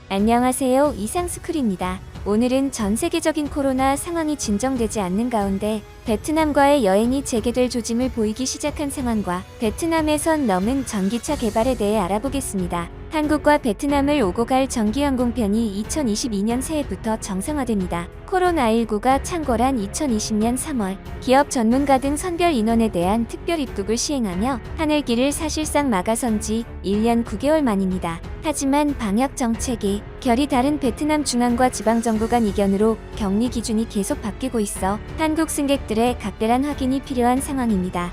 안녕하세요. 이상스쿨입니다. 오늘은 전 세계적인 코로나 상황이 진정되지 않는 가운데 베트남과의 여행이 재개될 조짐을 보이기 시작한 상황과 베트남의 선 넘은 전기차 개발에 대해 알아보겠습니다. 한국과 베트남을 오고 갈 전기항공편이 2022년 새해부터 정상화됩니다. 코로나19가 창궐한 2020년 3월, 기업 전문가 등 선별 인원에 대한 특별 입국을 시행하며 하늘길을 사실상 막아선 지 1년 9개월 만입니다. 하지만 방역 정책이 결이 다른 베트남 중앙과 지방정부 간 이견으로 격리 기준이 계속 바뀌고 있어 한국 승객들의 각별한 확인이 필요한 상황입니다.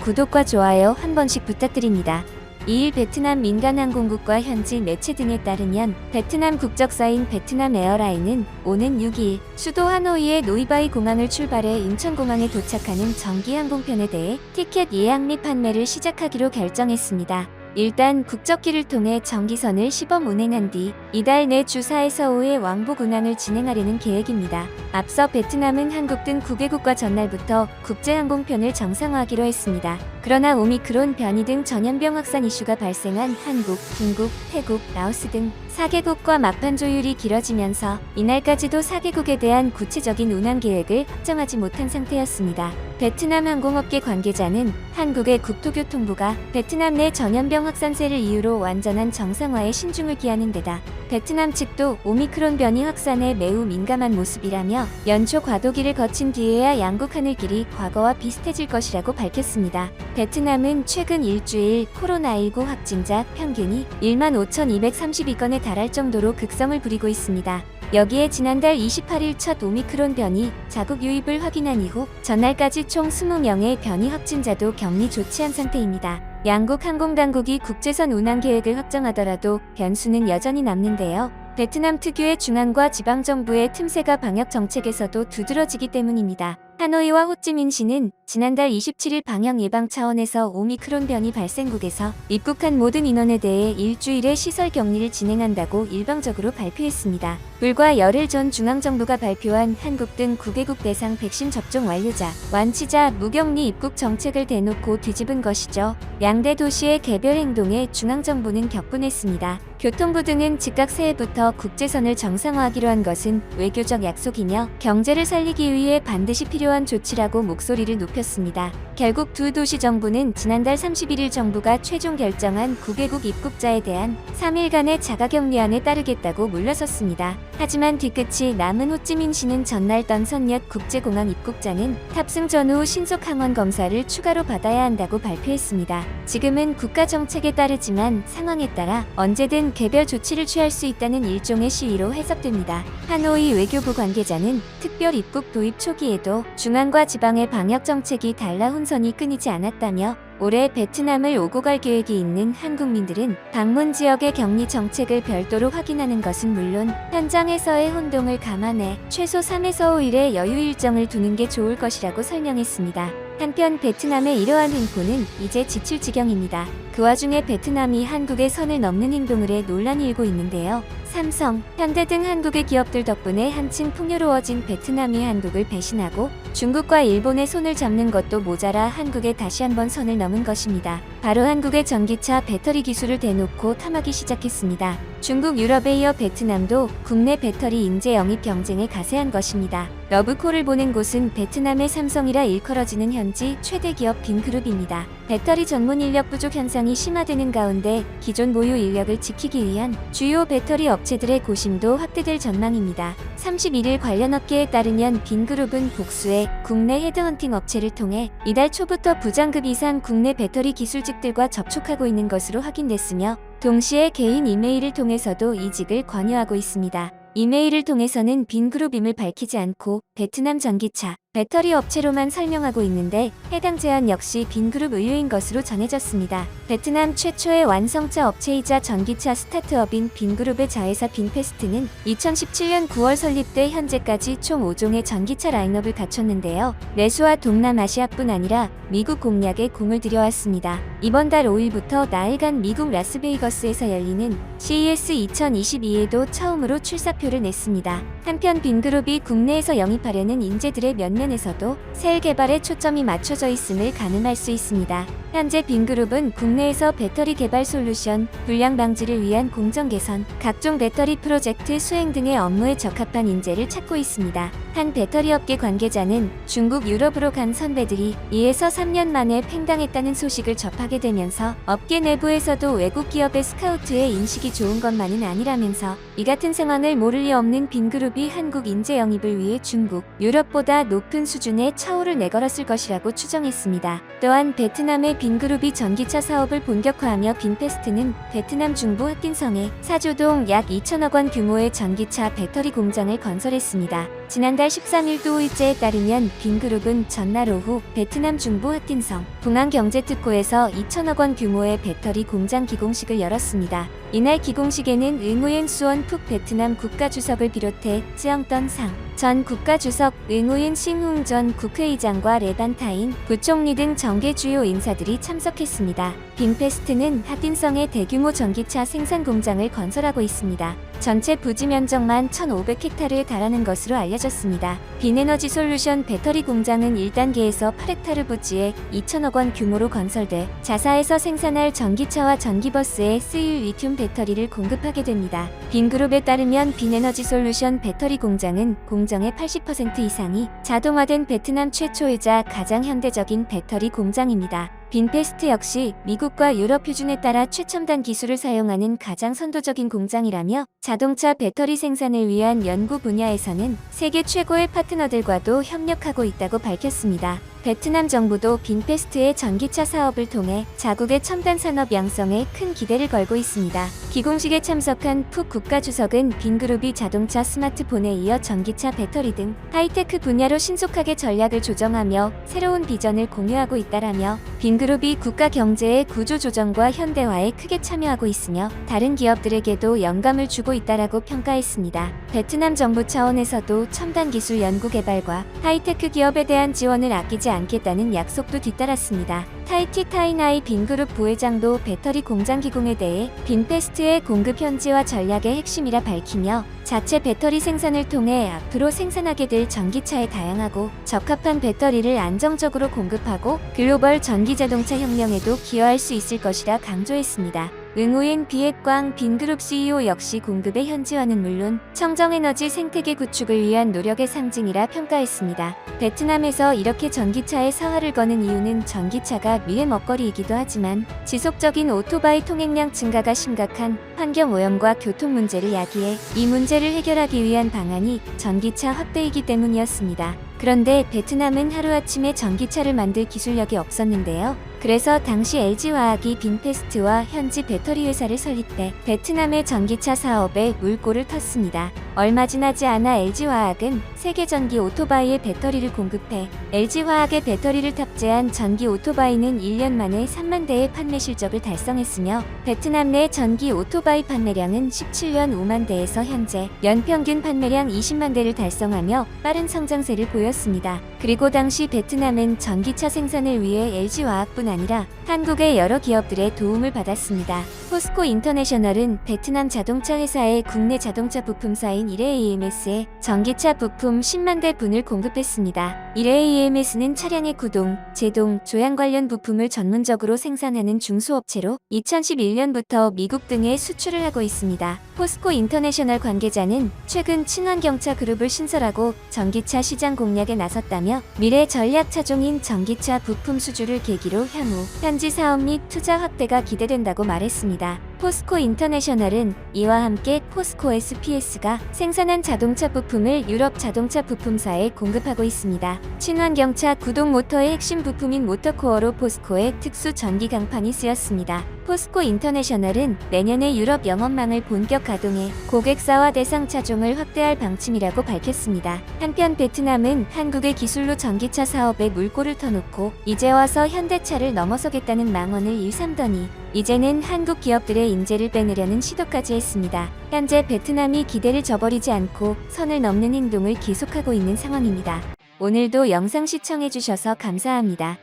구독과 좋아요 한 번씩 부탁드립니다. 2일 베트남 민간항공국과 현지 매체 등에 따르면 베트남 국적사인 베트남 에어라인은 오는 6일 수도 하노이의 노이바이 공항을 출발해 인천공항에 도착하는 전기항공편에 대해 티켓 예약 및 판매를 시작하기로 결정했습니다. 일단 국적기를 통해 전기선을 시범 운행한 뒤 이달 내 주 4에서 5회 왕복 운항을 진행하려는 계획입니다. 앞서 베트남은 한국 등 9개국과 전날부터 국제항공편을 정상화하기로 했습니다. 그러나 오미크론 변이 등 전염병 확산 이슈가 발생한 한국, 중국, 태국, 라오스 등 4개국과 막판 조율이 길어지면서 이날까지도 4개국에 대한 구체적인 운항 계획을 확정하지 못한 상태였습니다. 베트남 항공업계 관계자는 한국의 국토교통부가 베트남 내 전염병 확산세를 이유로 완전한 정상화에 신중을 기하는 데다 베트남 측도 오미크론 변이 확산에 매우 민감한 모습이라며 연초 과도기를 거친 뒤에야 양국 하늘길이 과거와 비슷해질 것이라고 밝혔습니다. 베트남은 최근 일주일 코로나19 확진자 평균이 15,232건에 달할 정도로 극성을 부리고 있습니다. 여기에 지난달 28일 첫 오미크론 변이 자국 유입을 확인한 이후 전날까지 총 20명의 변이 확진자도 격리 조치한 상태입니다. 양국 항공당국이 국제선 운항 계획을 확정하더라도 변수는 여전히 남는데요. 베트남 특유의 중앙과 지방정부의 틈새가 방역 정책에서도 두드러지기 때문입니다. 하노이와 호찌민시는 지난달 27일 방역 예방 차원에서 오미크론 변이 발생국에서 입국한 모든 인원에 대해 일주일의 시설 격리를 진행한다고 일방적으로 발표했습니다. 불과 열흘 전 중앙정부가 발표한 한국 등 9개국 대상 백신 접종 완료자, 완치자, 무격리 입국 정책을 대놓고 뒤집은 것이죠. 양대 도시의 개별 행동에 중앙정부는 격분했습니다. 교통부 등은 즉각 새해부터 국제선을 정상화하기로 한 것은 외교적 약속이며 경제를 살리기 위해 반드시 필요한 조치라고 목소리를 높였습니다. 결국 두 도시 정부는 지난달 31일 정부가 최종 결정한 9개국 입국자에 대한 3일간의 자가격리안에 따르겠다고 물러섰습니다. 하지만 뒤끝이 남은 호찌민시는 전날 던선역 국제공항 입국자는 탑승 전후 신속 항원 검사를 추가로 받아야 한다고 발표했습니다. 지금은 국가 정책에 따르지만 상황에 따라 언제든 개별 조치를 취할 수 있다는 일종의 시위로 해석됩니다. 하노이 외교부 관계자는 특별 입국 도입 초기에도 중앙과 지방의 방역 정책이 달라 혼선이 끊이지 않았다며 올해 베트남을 오고 갈 계획이 있는 한국민들은 방문 지역의 격리 정책을 별도로 확인하는 것은 물론 현장에서의 혼동을 감안해 최소 3에서 5일의 여유 일정을 두는 게 좋을 것이라고 설명했습니다. 한편 베트남의 이러한 횡포는 이제 지칠 지경입니다. 그 와중에 베트남이 한국의 선을 넘는 행동을 해 논란이 일고 있는데요. 삼성, 현대 등 한국의 기업들 덕분에 한층 풍요로워진 베트남이 한국을 배신하고 중국과 일본의 손을 잡는 것도 모자라 한국에 다시 한번 선을 넘은 것입니다. 바로 한국의 전기차 배터리 기술을 대놓고 탐하기 시작했습니다. 중국, 유럽에 이어 베트남도 국내 배터리 인재 영입 경쟁에 가세한 것입니다. 러브콜을 보낸 곳은 베트남의 삼성이라 일컬어지는 현지 최대 기업 빈그룹입니다. 배터리 전문 인력 부족 현상이 심화되는 가운데 기존 보유 인력을 지키기 위한 주요 배터리 업체들의 고심도 확대될 전망입니다. 31일 관련 업계에 따르면 빈그룹은 복수의 국내 헤드헌팅 업체를 통해 이달 초부터 부장급 이상 국내 배터리 기술직들과 접촉하고 있는 것으로 확인됐으며 동시에 개인 이메일을 통해서도 이직을 권유하고 있습니다. 이메일을 통해서는 빈그룹임을 밝히지 않고 베트남 전기차, 배터리 업체로만 설명하고 있는데 해당 제안 역시 빈그룹 의뢰인 것으로 전해졌습니다. 베트남 최초의 완성차 업체이자 전기차 스타트업인 빈그룹의 자회사 빈페스트는 2017년 9월 설립돼 현재까지 총 5종의 전기차 라인업을 갖췄는데요. 내수와 동남아시아뿐 아니라 미국 공략에 공을 들여왔습니다. 이번 달 5일부터 나흘간 미국 라스베이거스에서 열리는 CES 2022에도 처음으로 출사표를 냈습니다. 한편 빈그룹이 국내에서 영입하려는 인재들의 면면에서도 셀 개발에 초점이 맞춰져 있음을 가늠할 수 있습니다. 현재 빈그룹은 국내에서 배터리 개발 솔루션, 불량 방지를 위한 공정 개선, 각종 배터리 프로젝트 수행 등의 업무에 적합한 인재를 찾고 있습니다. 한 배터리 업계 관계자는 중국, 유럽으로 간 선배들이 2에서 3년 만에 팽당했다는 소식을 접하게 되면서 업계 내부에서도 외국 기업의 스카우트에 인식이 좋은 것만은 아니라면서 이 같은 상황을 모를 리 없는 빈그룹이 한국 인재 영입을 위해 중국, 유럽보다 높은 수준의 차후를 내걸었을 것이라고 추정했습니다. 또한 베트남의 빈그룹이 전기차 사업을 본격화하며 빈페스트는 베트남 중부 핫딘성에 4조동 약 2천억 원 규모의 전기차 배터리 공장을 건설했습니다. 지난달 13일 도의제에 따르면 빈그룹은 전날 오후 베트남 중부 핫딘성 공항경제특구에서 2천억 원 규모의 배터리 공장 기공식을 열었습니다. 이날 기공식에는 응우옌 수원 푹 베트남 국가주석을 비롯해 쯔영던 상 전 국가주석, 응우옌 싱훈 전 국회의장과 레반타인 부총리 등 정계 주요 인사들이 참석했습니다. 빈페스트는 핫딘성에 대규모 전기차 생산 공장을 건설하고 있습니다. 전체 부지 면적만 1,500헥타르에 달하는 것으로 알려졌습니다. 빈에너지 솔루션 배터리 공장은 1단계에서 8헥타르 부지에 2천억 원 규모로 건설돼 자사에서 생산할 전기차와 전기버스에 쓰일 리튬 배터리를 공급하게 됩니다. 빈그룹에 따르면 빈에너지 솔루션 배터리 공장은 공정의 80% 이상이 자동화된 베트남 최초이자 가장 현대적인 배터리 공장입니다. 빈페스트 역시 미국과 유럽 표준에 따라 최첨단 기술을 사용하는 가장 선도적인 공장이라며 자동차 배터리 생산을 위한 연구 분야에서는 세계 최고의 파트너들과도 협력하고 있다고 밝혔습니다. 베트남 정부도 빈페스트의 전기차 사업을 통해 자국의 첨단 산업 양성에 큰 기대를 걸고 있습니다. 기공식에 참석한 푹 국가주석은 빈그룹이 자동차 스마트폰에 이어 전기차 배터리 등 하이테크 분야로 신속하게 전략을 조정하며 새로운 비전을 공유하고 있다라며 빈그룹이 국가 경제의 구조 조정과 현대화에 크게 참여하고 있으며 다른 기업들에게도 영감을 주고 있다라고 평가했습니다. 베트남 정부 차원에서도 첨단 기술 연구 개발과 하이테크 기업에 대한 지원을 아끼지 않겠다는 약속도 뒤따랐습니다. 타이티 타이나이 빈그룹 부회장도 배터리 공장 기공에 대해 빈페스트의 공급 현지화 전략의 핵심이라 밝히며 자체 배터리 생산을 통해 앞으로 생산하게 될 전기차에 다양하고 적합한 배터리를 안정적으로 공급하고 글로벌 전기자동차 혁명에도 기여할 수 있을 것이라 강조했습니다. 응우옌 비핵광 빈그룹 CEO 역시 공급의 현지화는 물론 청정에너지 생태계 구축을 위한 노력의 상징이라 평가했습니다. 베트남에서 이렇게 전기차에 사활을 거는 이유는 전기차가 미래 먹거리이기도 하지만 지속적인 오토바이 통행량 증가가 심각한 환경오염과 교통 문제를 야기해 이 문제를 해결하기 위한 방안이 전기차 확대이기 때문이었습니다. 그런데 베트남은 하루아침에 전기차를 만들 기술력이 없었는데요. 그래서 당시 LG화학이 빈페스트와 현지 배터리 회사를 설립해 베트남의 전기차 사업에 물꼬를 텄습니다. 얼마 지나지 않아 LG화학은 세계 전기 오토바이에 배터리를 공급해 LG화학의 배터리를 탑재한 전기 오토바이는 1년 만에 3만 대의 판매 실적을 달성했으며 베트남 내 전기 오토바이 판매량은 17년 5만 대에서 현재 연평균 판매량 20만 대를 달성하며 빠른 성장세를 보였습니다. 그리고 당시 베트남은 전기차 생산을 위해 LG화학뿐 아니라 한국의 여러 기업들의 도움을 받았습니다. 포스코 인터내셔널은 베트남 자동차 회사의 국내 자동차 부품사인 이레-EMS에 전기차 부품 10만 대 분을 공급했습니다. 이레-EMS는 차량의 구동, 제동, 조향 관련 부품을 전문적으로 생산하는 중소업체로 2011년부터 미국 등에 수출을 하고 있습니다. 포스코 인터내셔널 관계자는 최근 친환경차 그룹을 신설하고 전기차 시장 공략에 나섰다며 미래 전략 차종인 전기차 부품 수주를 계기로 향후 현지 사업 및 투자 확대가 기대된다고 말했습니다. 포스코 인터내셔널은 이와 함께 포스코 SPS가 생산한 자동차 부품을 유럽 자동차 부품사에 공급하고 있습니다. 친환경차 구동 모터의 핵심 부품인 모터코어로 포스코의 특수 전기 강판이 쓰였습니다. 포스코 인터내셔널은 내년에 유럽 영업망을 본격 가동해 고객사와 대상 차종을 확대할 방침이라고 밝혔습니다. 한편 베트남은 한국의 기술로 전기차 사업에 물꼬를 터놓고 이제 와서 현대차를 넘어서겠다는 망언을 일삼더니 이제는 한국 기업들의 인재를 빼내려는 시도까지 했습니다. 현재 베트남이 기대를 저버리지 않고 선을 넘는 행동을 계속하고 있는 상황입니다. 오늘도 영상 시청해주셔서 감사합니다.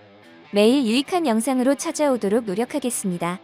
매일 유익한 영상으로 찾아오도록 노력하겠습니다.